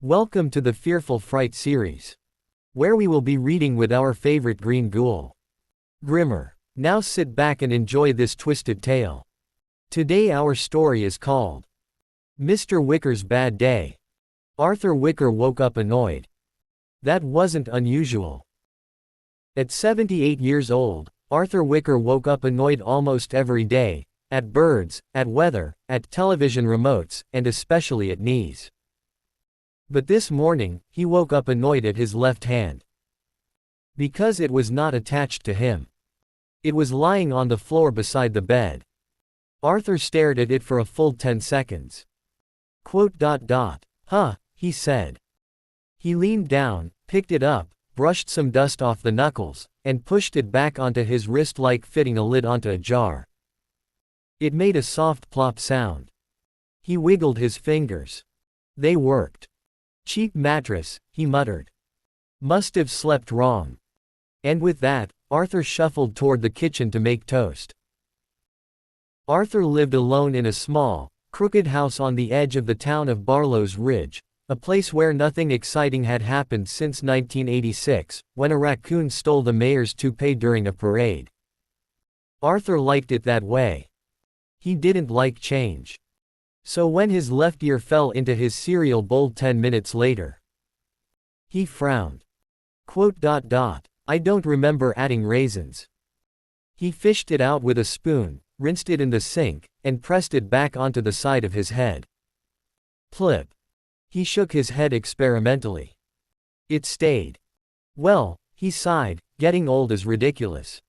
Welcome to the Fearful Fright series, where we will be reading with our favorite green ghoul, Grimmer. Now sit back and enjoy this twisted tale. Today our story is called Mr. Wicker's Bad Day. Arthur Wicker woke up annoyed. That wasn't unusual. At 78 years old, Arthur Wicker woke up annoyed almost every day, at birds, at weather, at television remotes, and especially at knees. But this morning, he woke up annoyed at his left hand. Because it was not attached to him. It was lying on the floor beside the bed. Arthur stared at it for a full 10 seconds. Huh, he said. He leaned down, picked it up, brushed some dust off the knuckles, and pushed it back onto his wrist like fitting a lid onto a jar. It made a soft plop sound. He wiggled his fingers. They worked. Cheap mattress, he muttered. Must have slept wrong. And with that, Arthur shuffled toward the kitchen to make toast. Arthur lived alone in a small, crooked house on the edge of the town of Barlow's Ridge, a place where nothing exciting had happened since 1986, when a raccoon stole the mayor's toupee during a parade. Arthur liked it that way. He didn't like change. So when his left ear fell into his cereal bowl 10 minutes later, he frowned. I don't remember adding raisins. He fished it out with a spoon, rinsed it in the sink, and pressed it back onto the side of his head. Plip. He shook his head experimentally. It stayed. Well, he sighed, getting old is ridiculous.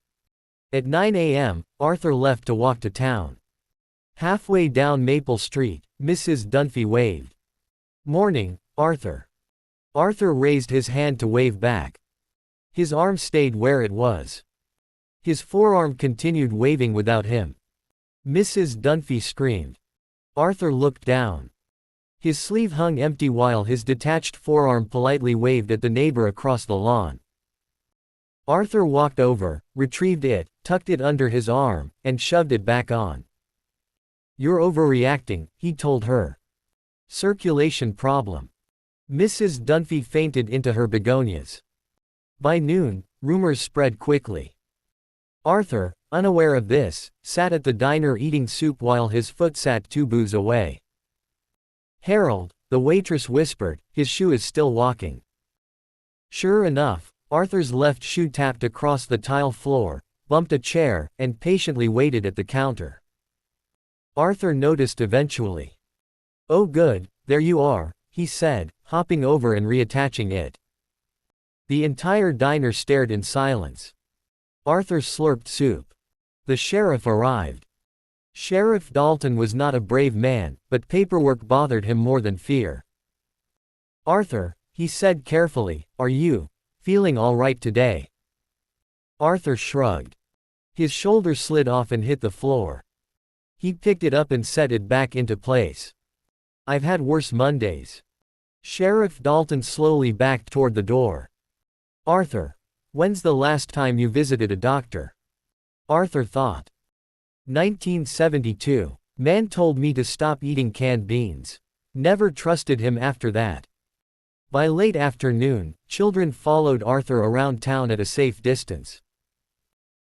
At 9 a.m., Arthur left to walk to town. Halfway down Maple Street, Mrs. Dunphy waved. Morning, Arthur. Arthur raised his hand to wave back. His arm stayed where it was. His forearm continued waving without him. Mrs. Dunphy screamed. Arthur looked down. His sleeve hung empty while his detached forearm politely waved at the neighbor across the lawn. Arthur walked over, retrieved it, tucked it under his arm, and shoved it back on. You're overreacting, he told her. Circulation problem. Mrs. Dunphy fainted into her begonias. By noon, rumors spread quickly. Arthur, unaware of this, sat at the diner eating soup while his foot sat 2 booths away. Harold, the waitress whispered, his shoe is still walking. Sure enough, Arthur's left shoe tapped across the tile floor, bumped a chair, and patiently waited at the counter. Arthur noticed eventually. Oh good, there you are, he said, hopping over and reattaching it. The entire diner stared in silence. Arthur slurped soup. The sheriff arrived. Sheriff Dalton was not a brave man, but paperwork bothered him more than fear. Arthur, he said carefully, are you feeling all right today? Arthur shrugged. His shoulder slid off and hit the floor. He picked it up and set it back into place. I've had worse Mondays. Sheriff Dalton slowly backed toward the door. Arthur, when's the last time you visited a doctor? Arthur thought. 1972. Man told me to stop eating canned beans. Never trusted him after that. By late afternoon, children followed Arthur around town at a safe distance.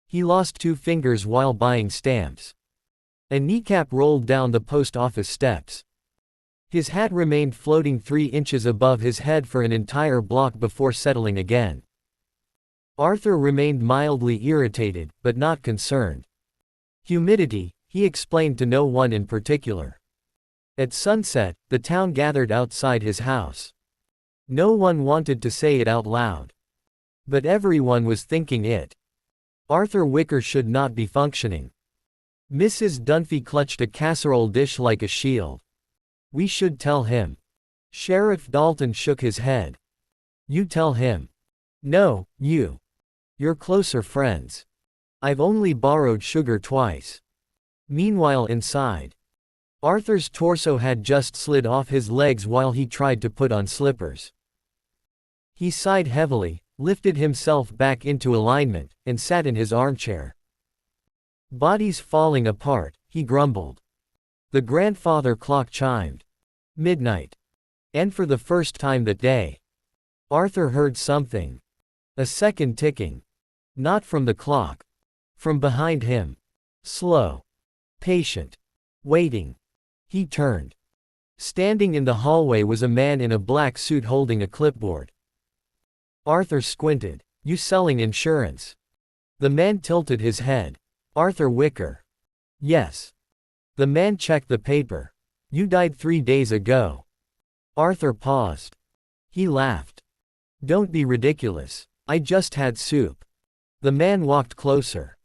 He lost 2 fingers while buying stamps. A kneecap rolled down the post office steps. His hat remained floating 3 inches above his head for an entire block before settling again. Arthur remained mildly irritated, but not concerned. Humidity, he explained to no one in particular. At sunset, the town gathered outside his house. No one wanted to say it out loud. But everyone was thinking it. Arthur Wicker should not be functioning. Mrs. Dunphy clutched a casserole dish like a shield. We should tell him. Sheriff Dalton shook his head. You tell him. No, you. You're closer friends. I've only borrowed sugar twice. Meanwhile inside. Arthur's torso had just slid off his legs while he tried to put on slippers. He sighed heavily, lifted himself back into alignment, and sat in his armchair. Bodies falling apart, he grumbled. The grandfather clock chimed. Midnight. And for the first time that day, Arthur heard something. A second ticking. Not from the clock. From behind him. Slow. Patient. Waiting. He turned. Standing in the hallway was a man in a black suit holding a clipboard. Arthur squinted. You selling insurance? The man tilted his head. Arthur Wicker. Yes. The man checked the paper. You died 3 days ago. Arthur paused. He laughed. Don't be ridiculous. I just had soup. The man walked closer.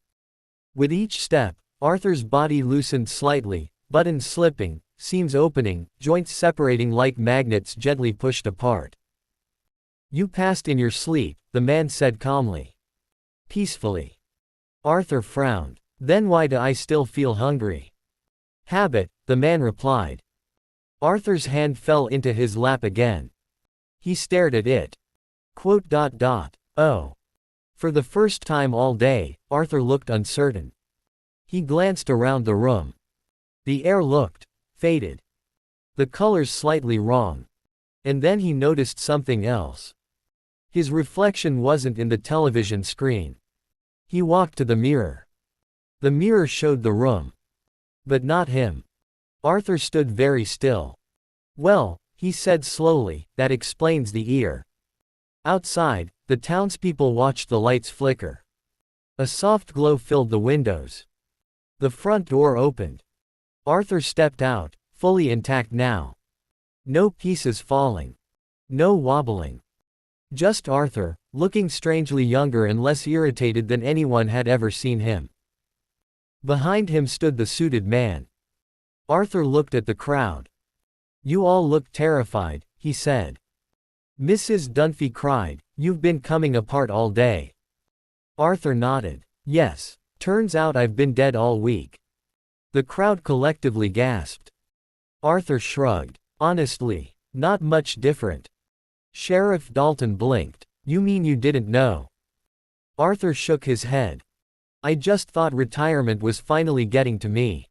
With each step, Arthur's body loosened slightly, buttons slipping, seams opening, joints separating like magnets gently pushed apart. You passed in your sleep, the man said calmly. Peacefully. Arthur frowned. Then why do I still feel hungry? Habit, the man replied. Arthur's hand fell into his lap again. He stared at it. Oh. For the first time all day, Arthur looked uncertain. He glanced around the room. The air looked faded. The colors slightly wrong. And then he noticed something else. His reflection wasn't in the television screen. He walked to the mirror. The mirror showed the room. But not him. Arthur stood very still. Well, he said slowly, that explains the ear. Outside, the townspeople watched the lights flicker. A soft glow filled the windows. The front door opened. Arthur stepped out, fully intact now. No pieces falling. No wobbling. Just Arthur, looking strangely younger and less irritated than anyone had ever seen him. Behind him stood the suited man. Arthur looked at the crowd. You all look terrified, he said. Mrs. Dunphy cried, you've been coming apart all day. Arthur nodded. Yes, turns out I've been dead all week. The crowd collectively gasped. Arthur shrugged. Honestly, not much different. Sheriff Dalton blinked. You mean you didn't know? Arthur shook his head. I just thought retirement was finally getting to me.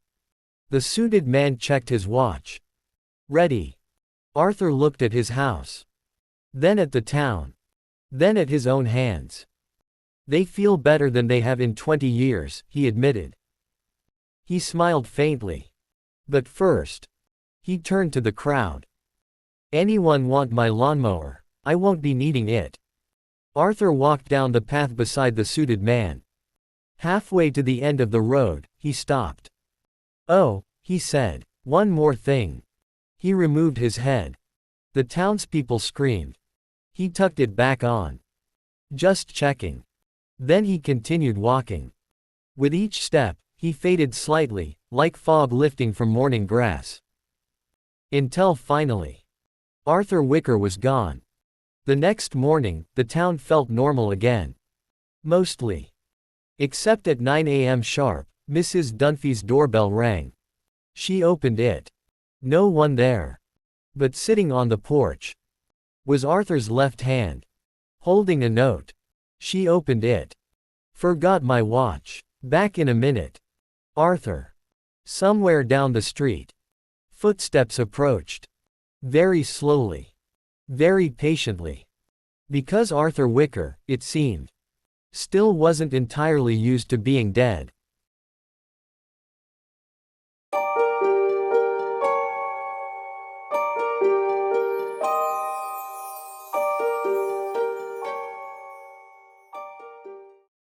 The suited man checked his watch. Ready. Arthur looked at his house. Then at the town. Then at his own hands. They feel better than they have in 20 years, he admitted. He smiled faintly. But first. He turned to the crowd. Anyone want my lawnmower? I won't be needing it. Arthur walked down the path beside the suited man. Halfway to the end of the road, he stopped. Oh, he said. One more thing. He removed his head. The townspeople screamed. He tucked it back on. Just checking. Then he continued walking. With each step, he faded slightly, like fog lifting from morning grass. Until finally. Arthur Wicker was gone. The next morning, the town felt normal again. Mostly. Except at 9 a.m. sharp, Mrs. Dunphy's doorbell rang. She opened it. No one there. But sitting on the porch was Arthur's left hand, holding a note. She opened it. Forgot my watch. Back in a minute. Arthur. Somewhere down the street. Footsteps approached. Very slowly. Very patiently. Because Arthur Wicker, it seemed, still wasn't entirely used to being dead.